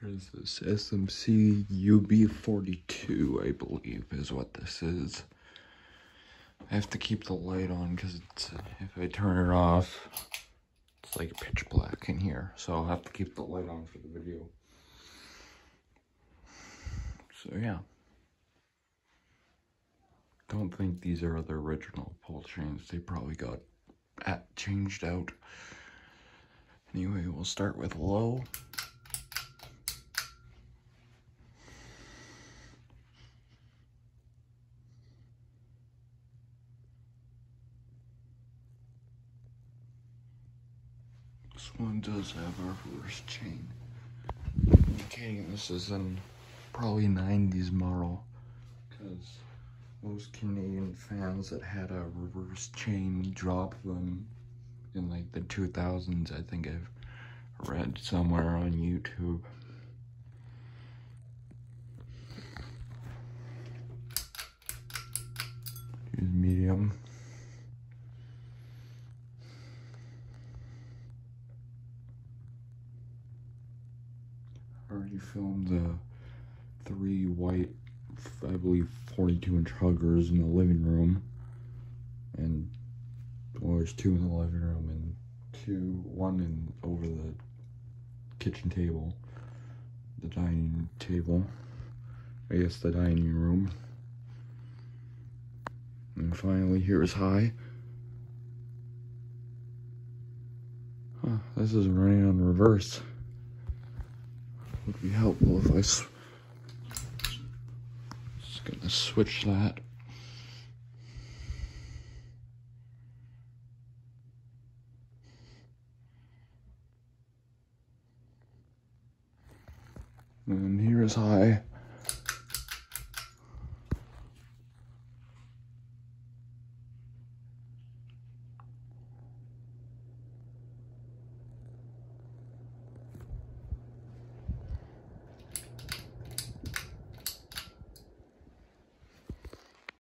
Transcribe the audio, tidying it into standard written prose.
There's this SMC UB42, I believe, is what this is. I have to keep the light on because if I turn it off, it's like pitch black in here. So I'll have to keep the light on for the video. So yeah. Don't think these are the original pull chains. They probably got changed out. Anyway, we'll start with low. This one does have a reverse chain, indicating this is an probably 90s model, because most Canadian fans that had a reverse chain dropped them in like the 2000s, I think I've read somewhere on YouTube. Here's medium. I already filmed the 3 white, I believe 42-inch huggers in the living room, and well, there's 2 in the living room and 1 in over the kitchen table, the dining table, I guess the dining room, and finally here's high. Huh, this is running on reverse. Would be helpful if I just gonna switch that. And here's high.